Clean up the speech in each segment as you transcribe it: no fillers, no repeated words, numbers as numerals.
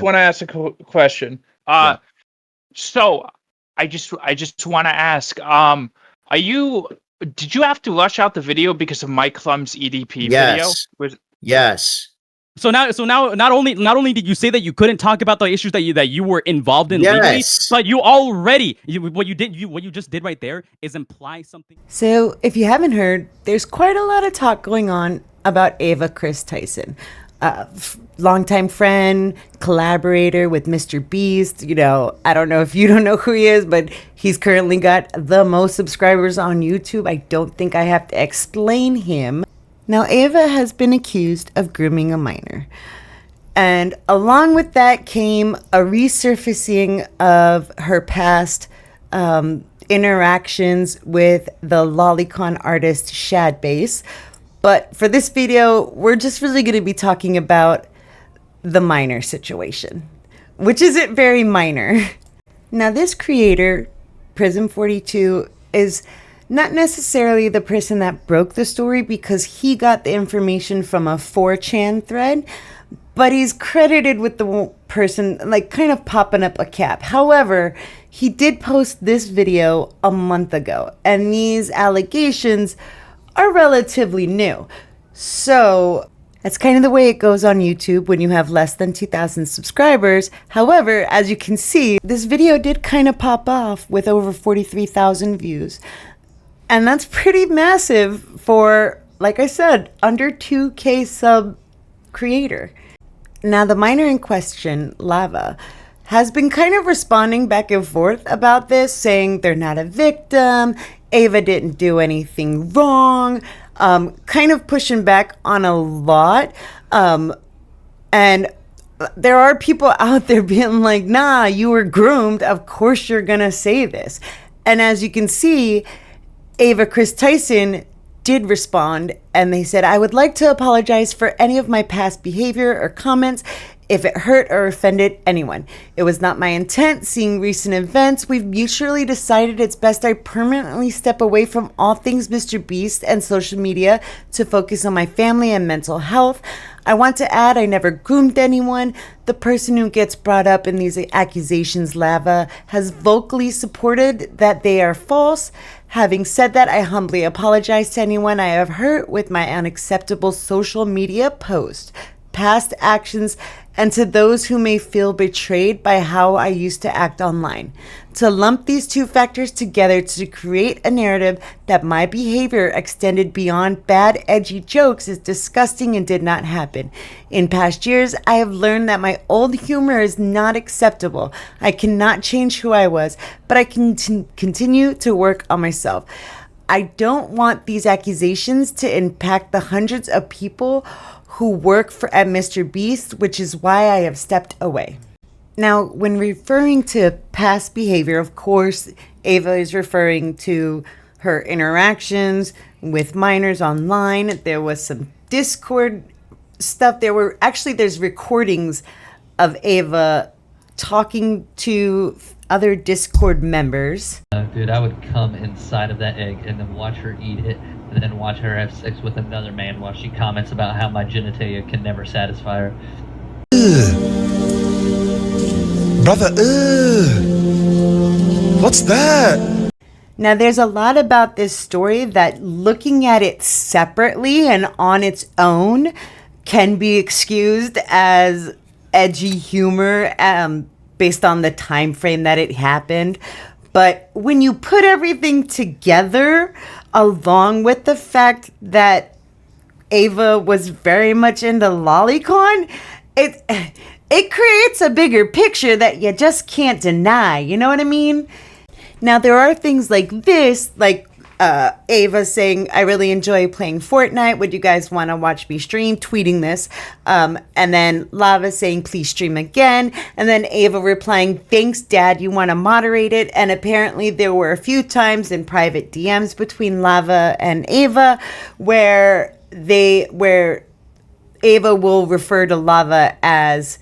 want to ask a question. So I just want to ask, did you have to rush out the video because of Mike Clum's EDP video? Yes. So now, not only did you say that you couldn't talk about the issues that you were involved in legally, but you already what you just did right there is imply something. So if you haven't heard, there's quite a lot of talk going on about Ava Chris Tyson, longtime friend, collaborator with MrBeast. You know, I don't know if you don't know who he is, but he's currently got the most subscribers on YouTube. I don't think I have to explain him. Now, Ava has been accused of grooming a minor. And along with that came a resurfacing of her past interactions with the lolicon artist Shadbase. But for this video, we're just really going to be talking about the minor situation, which isn't very minor. Now, this creator, Prism42, is not necessarily the person that broke the story because he got the information from a 4chan thread, but he's credited with the person like kind of popping up a cap. However, he did post this video a month ago, and these allegations are relatively new. So that's kind of the way it goes on YouTube when you have less than 2,000 subscribers. However, as you can see, this video did kind of pop off with over 43,000 views. And that's pretty massive for, like I said, under 2K sub creator. Now, the minor in question, Lava, has been kind of responding back and forth about this, saying they're not a victim, Ava didn't do anything wrong, kind of pushing back on a lot. And there are people out there being like, nah, you were groomed, of course you're gonna say this. And as you can see, Ava Chris Tyson did respond, and they said, I would like to apologize for any of my past behavior or comments if it hurt or offended anyone. It was not my intent. Seeing recent events, we've mutually decided it's best I permanently step away from all things MrBeast and social media to focus on my family and mental health. I want to add, I never groomed anyone. The person who gets brought up in these accusations, Lava, has vocally supported that they are false. Having said that, I humbly apologize to anyone I have hurt with my unacceptable social media post, past actions, and to those who may feel betrayed by how I used to act online. To lump these two factors together to create a narrative that my behavior extended beyond bad, edgy jokes is disgusting and did not happen. In past years, I have learned that my old humor is not acceptable. I cannot change who I was, but I can continue to work on myself. I don't want these accusations to impact the hundreds of people who work at MrBeast, which is why I have stepped away. Now, when referring to past behavior, of course, Ava is referring to her interactions with minors online. There was some Discord stuff. There's recordings of Ava talking to other Discord members. Dude, I would come inside of that egg and then watch her eat it, and then watch her have sex with another man while she comments about how my genitalia can never satisfy her. Brother, what's that? Now, there's a lot about this story that looking at it separately and on its own can be excused as edgy humor based on the time frame that it happened. But when you put everything together, along with the fact that Ava was very much into lolicon, it creates a bigger picture that you just can't deny. You know what I mean? Now, there are things like this, like Ava saying, I really enjoy playing Fortnite. Would you guys want to watch me stream? Tweeting this. And then Lava saying, please stream again. And then Ava replying, thanks, Dad. You want to moderate it? And apparently there were a few times in private DMs between Lava and Ava where Ava will refer to Lava as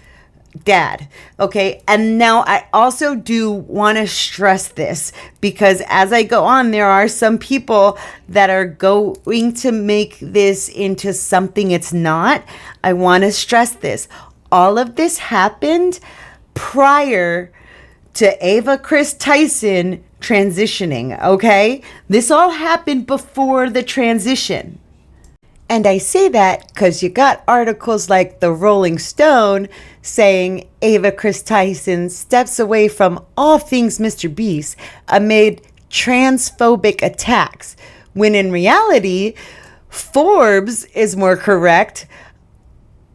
Dad. Okay. And now I also do want to stress this, because as I go on, there are some people that are going to make this into something it's not. I want to stress this. all of this happened prior to Ava Chris Tyson transitioning, okay? This all happened before the transition. And I say that because you got articles like the Rolling Stone saying Ava Chris Tyson steps away from all things MrBeast amid transphobic attacks, when in reality, Forbes is more correct.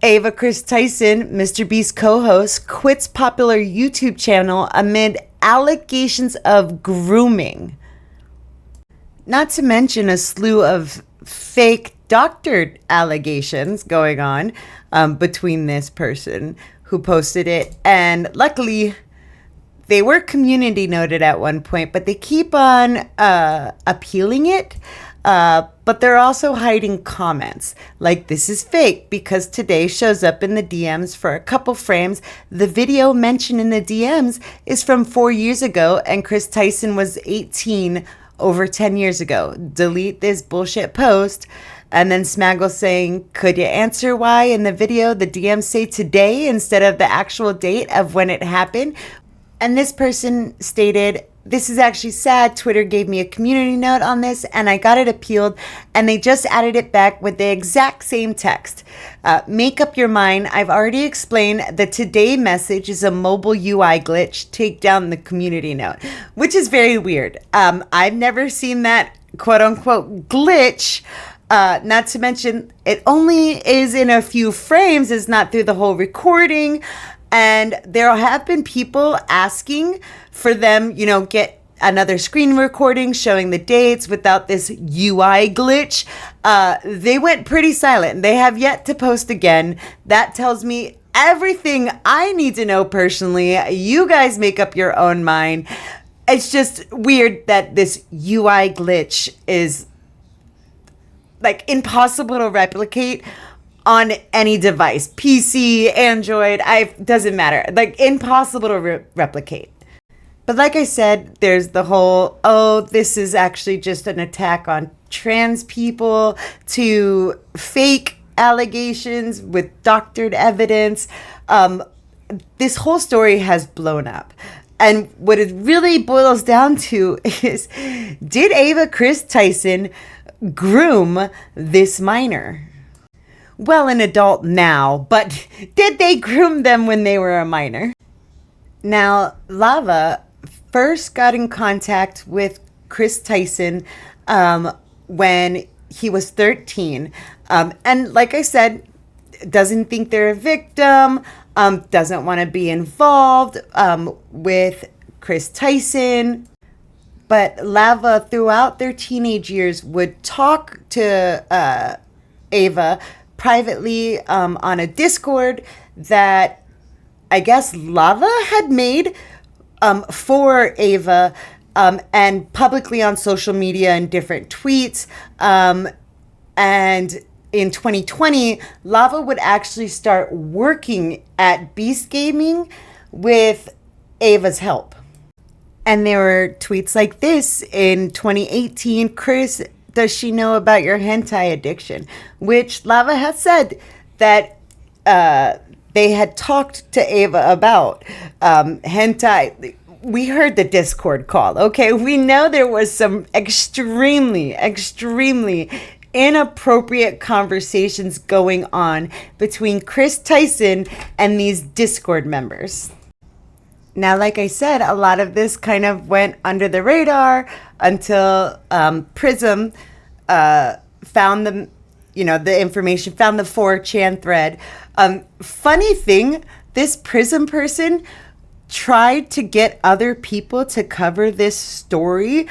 Ava Chris Tyson, MrBeast co-host, quits popular YouTube channel amid allegations of grooming. Not to mention a slew of fake doctored allegations going on between this person who posted it. And luckily, they were community noted at one point, but they keep on appealing it. But they're also hiding comments like this is fake because today shows up in the DMs for a couple frames. The video mentioned in the DMs is from 4 years ago, and Kris Tyson was 18 over 10 years ago. Delete this bullshit post. And then Smaggle saying, could you answer why in the video the DMs say today instead of the actual date of when it happened? And this person stated, this is actually sad. Twitter gave me a community note on this and I got it appealed and they just added it back with the exact same text. Make up your mind. I've already explained the today message is a mobile UI glitch. Take down the community note, which is very weird. I've never seen that quote unquote glitch. Not to mention it only is in a few frames. It's not through the whole recording. And there have been people asking for them, get another screen recording showing the dates without this UI glitch. They went pretty silent. They have yet to post again. That tells me everything I need to know personally. You guys make up your own mind. It's just weird that this UI glitch is like impossible to replicate on any device, PC, Android, doesn't matter. Like impossible to replicate. But like I said, there's the whole, this is actually just an attack on trans people, to fake allegations with doctored evidence. This whole story has blown up. And what it really boils down to is, did Ava Chris Tyson groom this minor? Well, an adult now, but did they groom them when they were a minor? Now, Lava first got in contact with Kris Tyson when he was 13. And like I said, doesn't think they're a victim, doesn't want to be involved with Kris Tyson. But Lava, throughout their teenage years, would talk to Ava privately on a Discord that I guess Lava had made for Ava and publicly on social media and different tweets. And in 2020, Lava would actually start working at Beast Gaming with Ava's help. And there were tweets like this in 2018, Kris, does she know about your hentai addiction? Which Lava has said that they had talked to Ava about hentai. We heard the Discord call, okay? We know there was some extremely inappropriate conversations going on between Kris Tyson and these Discord members. Now, like I said, a lot of this kind of went under the radar until Prism found the information, found the 4chan thread. Funny thing, this Prism person tried to get other people to cover this story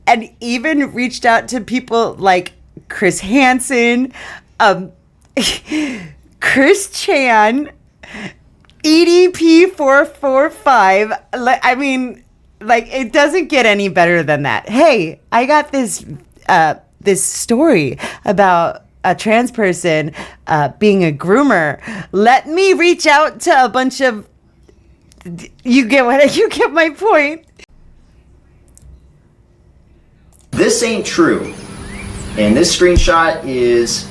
and even reached out to people like Chris Hansen, Chris Chan, EDP445. I mean, like, it doesn't get any better than that. Hey, I got this story about a trans person being a groomer. Let me reach out to a bunch of. You get my point. This ain't true. And this screenshot is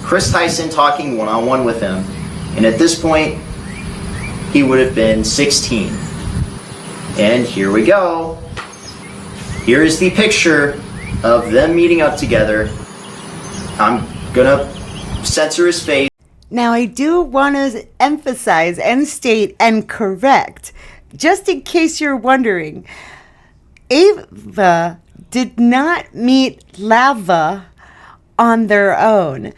Kris Tyson talking one-on-one with him. And at this point, he would have been 16. And here we go. Here is the picture of them meeting up together. I'm gonna censor his face. Now, I do want to emphasize and state and correct, just in case you're wondering, Ava did not meet Lava on their own.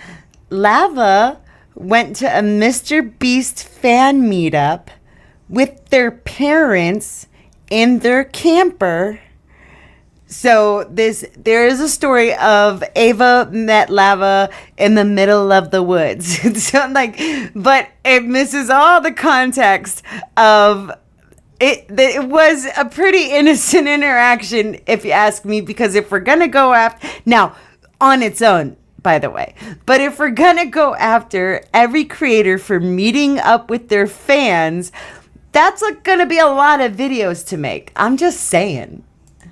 Lava went to a MrBeast fan meetup with their parents in their camper. So there is a story of Ava met Lava in the middle of the woods. So but it misses all the context of it. It was a pretty innocent interaction, if you ask me, because if we're gonna go after now on its own, by the way, but if we're gonna go after every creator for meeting up with their fans, that's gonna be a lot of videos to make. I'm just saying.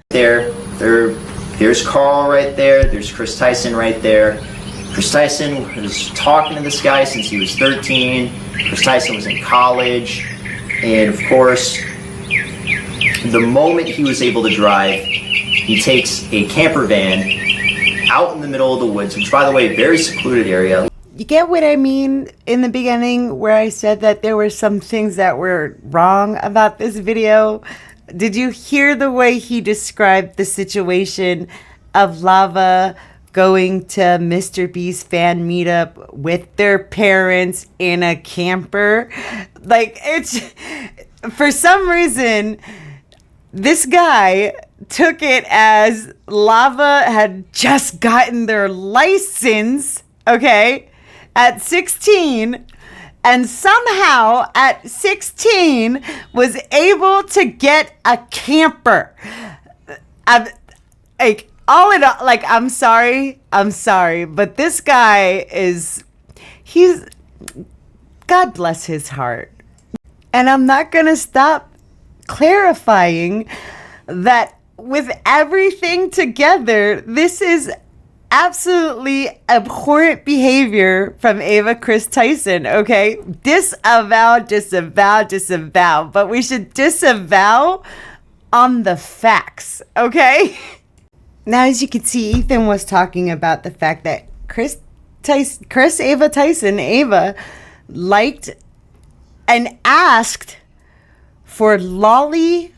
There's Carl right there. There's Kris Tyson right there. Kris Tyson was talking to this guy since he was 13. Kris Tyson was in college. And of course, the moment he was able to drive, he takes a camper van out in the middle of the woods, which, by the way, very secluded area. You get what I mean in the beginning where I said that there were some things that were wrong about this video? Did you hear the way he described the situation of Lava going to MrBeast fan meetup with their parents in a camper? It's for some reason, this guy took it as Lava had just gotten their license, okay, at 16. And somehow at 16 was able to get a camper. I'm sorry, but this guy he's, God bless his heart. And I'm not gonna stop clarifying that with everything together, this is absolutely abhorrent behavior from Ava Chris Tyson, okay? Disavow. But we should disavow on the facts, okay? Now, as you can see, Ethan was talking about the fact that Ava Tyson liked and asked for lolly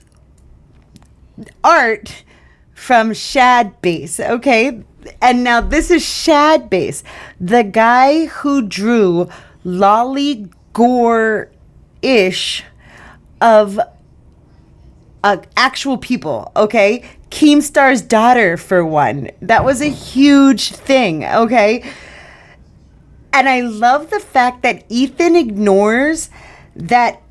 art from Shad Base, okay? And now this is Shad Base, the guy who drew lolly gore-ish of actual people, okay? Keemstar's daughter, for one. That was a huge thing, okay? And I love the fact that Ethan ignores that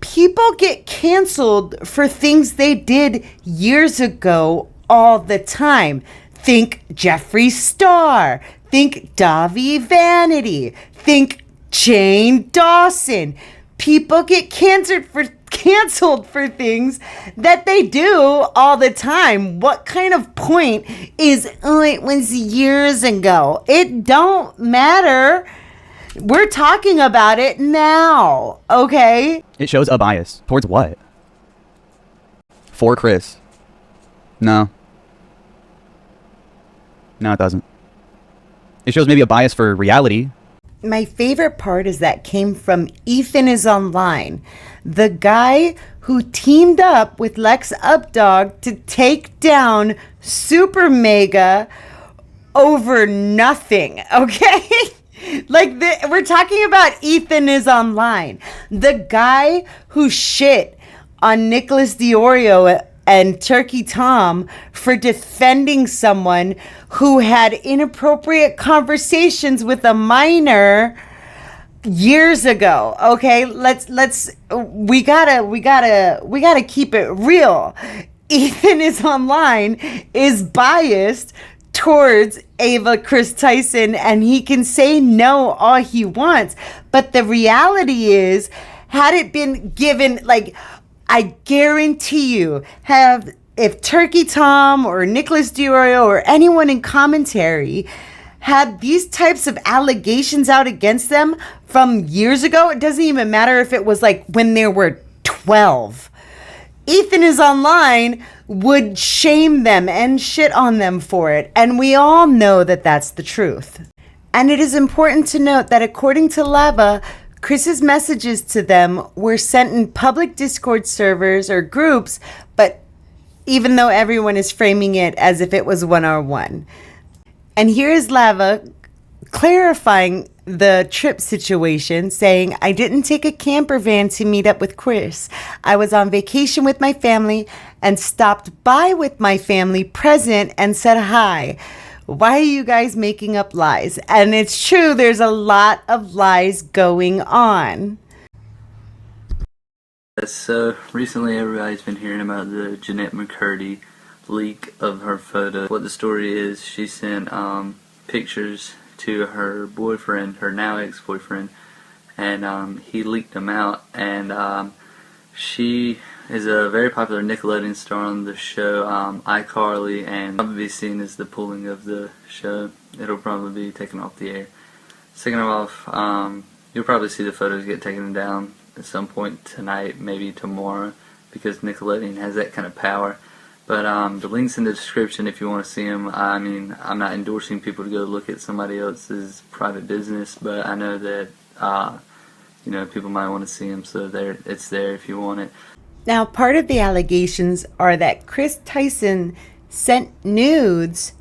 people get canceled for things they did years ago all the time. Think Jeffree Star. Think Davi Vanity. Think Jane Dawson. People get canceled for things that they do all the time. What kind of point is, it was years ago? It don't matter. We're talking about it now, okay? It shows a bias. Towards what? For Chris. No. No, it doesn't. It shows maybe a bias for reality. My favorite part is that came from Ethan is Online, the guy who teamed up with Lex Updog to take down Super Mega over nothing, okay? We're talking about Ethan is Online, the guy who shit on Nicholas Diorio and Turkey Tom for defending someone who had inappropriate conversations with a minor years ago. Okay, we gotta keep it real. Ethan is Online is biased towards Ava Chris Tyson, and he can say no all he wants, but the reality is, had it been given, I guarantee you, if Turkey Tom or Nicholas Diorio or anyone in commentary had these types of allegations out against them from years ago. It doesn't even matter if it was like when they were 12. Ethan is online would shame them and shit on them for it. And we all know that that's the truth. And it is important to note that according to Lava, Kris's messages to them were sent in public Discord servers or groups, but even though everyone is framing it as if it was one-on-one. And here is Lava clarifying the trip situation, saying, I didn't take a camper van to meet up with Kris. I was on vacation with my family and stopped by with my family present and said hi. Why are you guys making up lies? And it's true, there's a lot of lies going on. So recently everybody's been hearing about the Jeanette McCurdy leak of her photo. What the story is, she sent pictures to her boyfriend, her now ex-boyfriend, and he leaked them out. And she is a very popular Nickelodeon star on the show iCarly, and probably be seen as the pulling of the show. It'll probably be taken off the air. Second off, you'll probably see the photos get taken down at some point tonight, maybe tomorrow, because Nickelodeon has that kind of power. But the link's in the description if you want to see them. I mean, I'm not endorsing people to go look at somebody else's private business, but I know that you know, people might want to see them, so it's there if you want it. Now, part of the allegations are that Kris Tyson sent nudes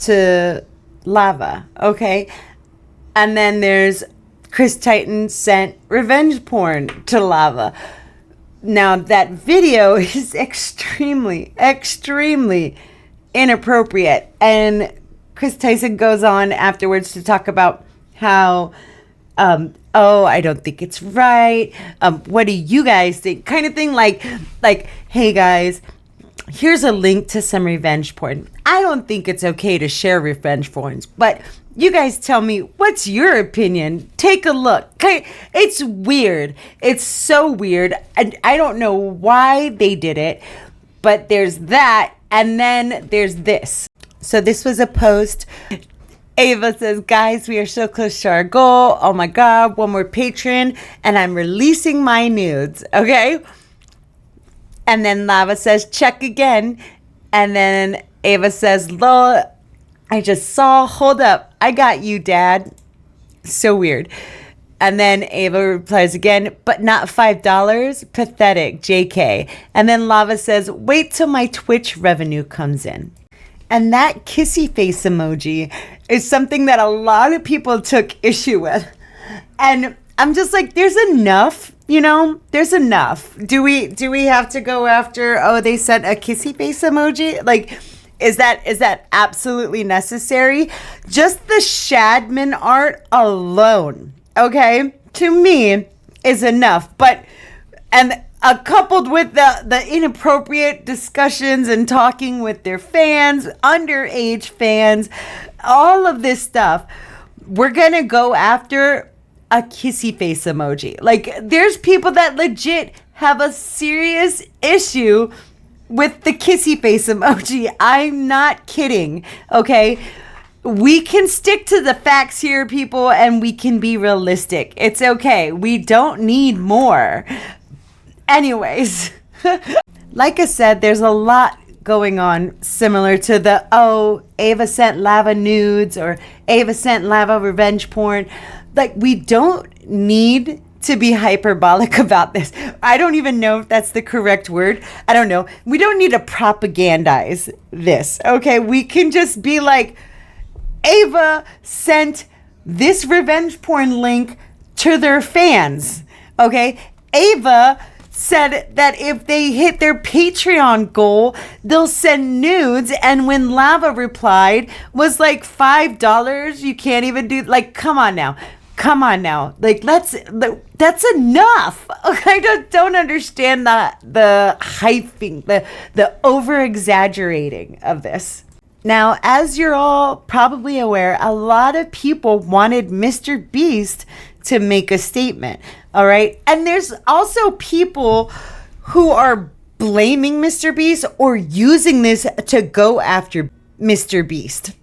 to Lava, okay? And then there's Kris Tyson sent revenge porn to Lava. Now, that video is extremely inappropriate. And Kris Tyson goes on afterwards to talk about how, oh, I don't think it's right. What do you guys think? Kind of thing like, hey guys, here's a link to some revenge porn. I don't think it's okay to share revenge porns, but you guys tell me, what's your opinion? Take a look. It's weird. It's so weird. I don't know why they did it, but there's that, and then there's this. So this was a post. Ava says, guys, we are so close to our goal. Oh my God, one more patron, and I'm releasing my nudes, okay? And then Lava says, check again. And then Ava says, lol, I just saw, hold up, I got you, Dad. So weird. And then Ava replies again, but not $5? Pathetic, JK. And then Lava says, wait till my Twitch revenue comes in. And that kissy face emoji is something that a lot of people took issue with. And I'm just like, there's enough, you know, there's enough. Do we have to go after, oh, they sent a kissy face emoji? Like, is that absolutely necessary? Just the Shadman art alone, okay, to me is enough. But, and coupled with the inappropriate discussions and talking with their fans, underage fans, all of this stuff, we're gonna go after a kissy face emoji. Like, there's people that legit have a serious issue with the kissy face emoji. I'm not kidding, okay? We can stick to the facts here, people, and we can be realistic. It's okay. We don't need more. Anyways, like I said, there's a lot going on similar to the, oh, Ava sent Lava nudes or Ava sent Lava revenge porn. Like, we don't need to be hyperbolic about this. I don't even know if that's the correct word. I don't know. We don't need to propagandize this, okay? We can just be like, Ava sent this revenge porn link to their fans, okay? Ava said that if they hit their Patreon goal, they'll send nudes. And when Lava replied, was like $5. You can't even do, like, come on now. Like, that's enough. I don't understand the hyping, the over exaggerating of this. Now, as you're all probably aware, a lot of people wanted MrBeast to make a statement. All right. And there's also people who are blaming MrBeast or using this to go after MrBeast.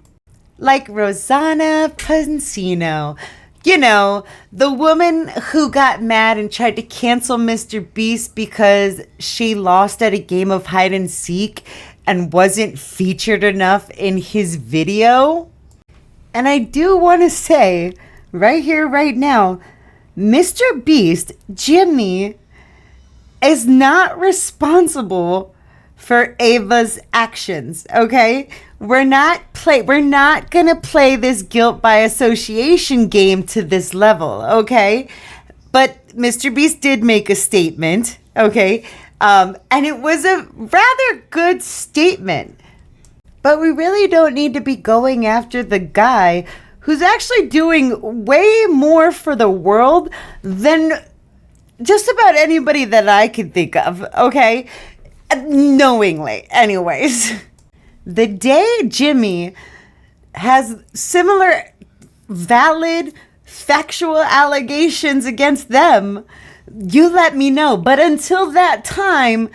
like Rosanna Pansino. You know, the woman who got mad and tried to cancel MrBeast because she lost at a game of hide and seek and wasn't featured enough in his video. And I do want to say, right here, right now, MrBeast, Jimmy, is not responsible for Ava's actions, okay? We're not gonna play this guilt by association game to this level, okay? But MrBeast did make a statement, okay? And it was a rather good statement. But we really don't need to be going after the guy who's actually doing way more for the world than just about anybody that I could think of, okay? Knowingly, anyways. The day Jimmy has similar valid factual allegations against them, you let me know. But until that time,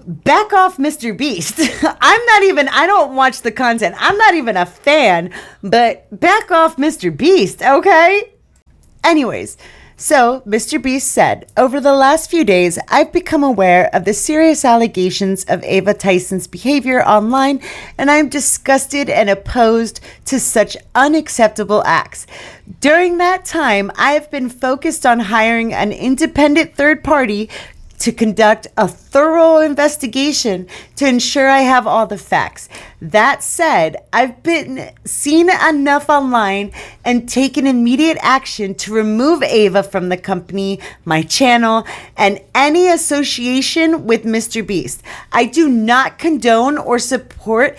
back off MrBeast. I don't watch the content. I'm not even a fan, but back off MrBeast, okay? Anyways, so MrBeast said, over the last few days, I've become aware of the serious allegations of Ava Tyson's behavior online, and I'm disgusted and opposed to such unacceptable acts. During that time, I've been focused on hiring an independent third party to conduct a thorough investigation to ensure I have all the facts. That said, I've been seen enough online and taken immediate action to remove Ava from the company, my channel, and any association with MrBeast. I do not condone or support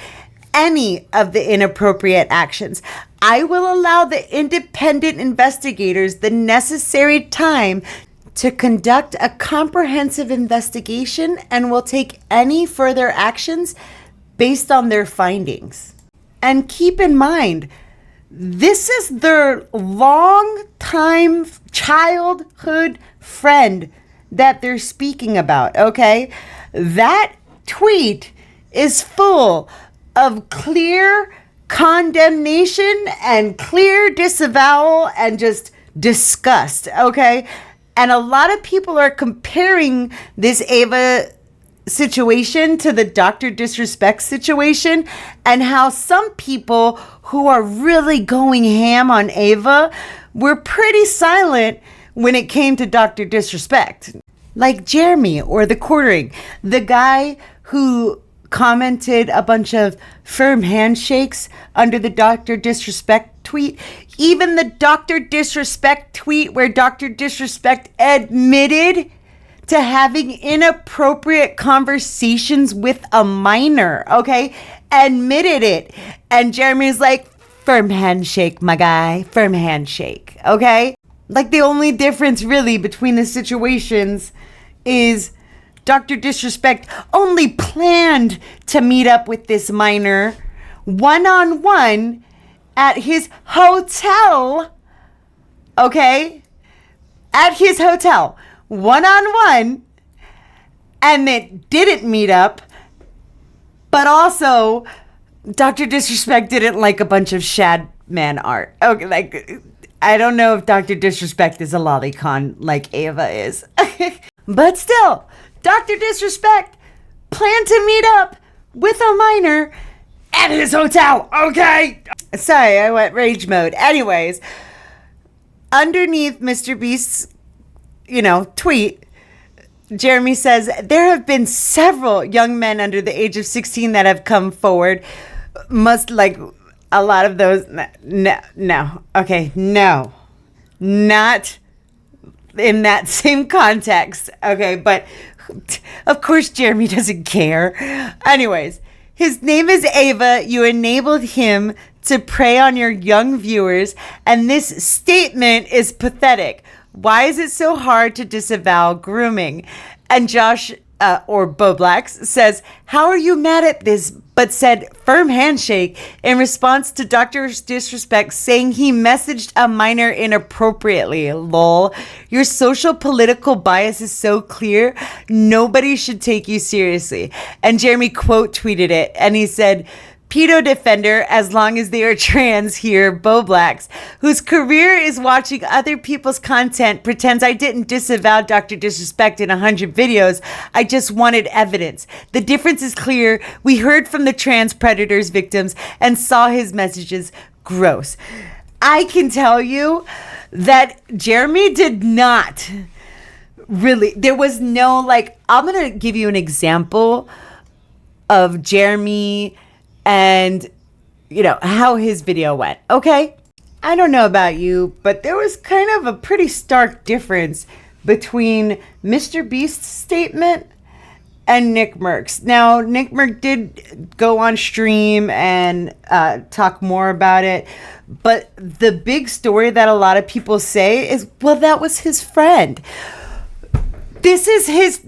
any of the inappropriate actions. I will allow the independent investigators the necessary time to conduct a comprehensive investigation and will take any further actions based on their findings. And keep in mind, this is their long-time childhood friend that they're speaking about, okay? That tweet is full of clear condemnation and clear disavowal and just disgust, okay? And a lot of people are comparing this Ava situation to the Dr. Disrespect situation, and how some people who are really going ham on Ava were pretty silent when it came to Dr. Disrespect. Like Jeremy or the Quartering, the guy who commented a bunch of firm handshakes under the Dr. Disrespect tweet. Even the Dr. Disrespect tweet where Dr. Disrespect admitted to having inappropriate conversations with a minor, okay? Admitted it. And Jeremy's like, firm handshake, my guy, firm handshake, okay? Like the only difference really between the situations is Dr. Disrespect only planned to meet up with this minor one-on-one at his hotel, okay? At his hotel, one-on-one, and it didn't meet up, but also Dr. Disrespect didn't like a bunch of Shad Man art. Okay, like, I don't know if Dr. Disrespect is a lolicon like Ava is. But still, Dr. Disrespect planned to meet up with a minor at his hotel, okay? Sorry, I went rage mode. Anyways, underneath MrBeast's, tweet, Jeremy says, there have been several young men under the age of 16 that have come forward. A lot of those, no. Okay, no. Not in that same context. Okay, but of course Jeremy doesn't care. Anyways, his name is Ava. You enabled him to prey on your young viewers, and this statement is pathetic. Why is it so hard to disavow grooming? And Josh, or Boblax, says, how are you mad at this, but said firm handshake in response to Dr. Disrespect saying he messaged a minor inappropriately? Lol. Your social political bias is so clear, nobody should take you seriously. And Jeremy quote tweeted it, and he said, pedo defender, as long as they are trans here, Bo Blacks, whose career is watching other people's content, pretends I didn't disavow Dr. Disrespect in 100 videos. I just wanted evidence. The difference is clear. We heard from the trans predators victims and saw his messages. Gross. I can tell you that Jeremy did not really, there was no, like, I'm going to give you an example of Jeremy and, you know, how his video went. Okay. I don't know about you, but there was kind of a pretty stark difference between MrBeast's statement and Nick Merck's. Now, Nick Merck did go on stream and talk more about it, but the big story that a lot of people say is, well, that was his friend. This is his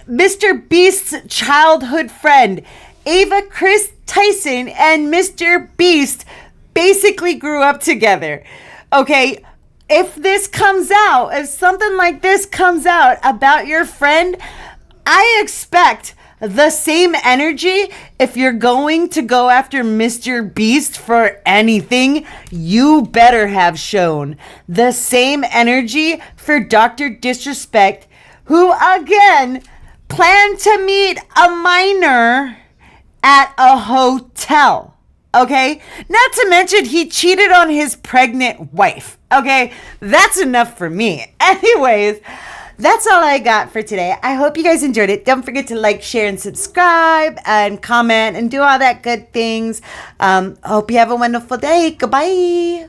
MrBeast's childhood friend. Ava Chris Tyson and MrBeast basically grew up together. Okay, if this comes out, if something like this comes out about your friend, I expect the same energy. If you're going to go after MrBeast for anything, you better have shown the same energy for Dr. Disrespect, who again planned to meet a minor at a hotel. Okay, not to mention he cheated on his pregnant wife. Okay, that's enough for me. Anyways, that's all I got for today. I hope you guys enjoyed it. Don't forget to like, share, and subscribe, and comment, and do all that good things. Hope you have a wonderful day. Goodbye.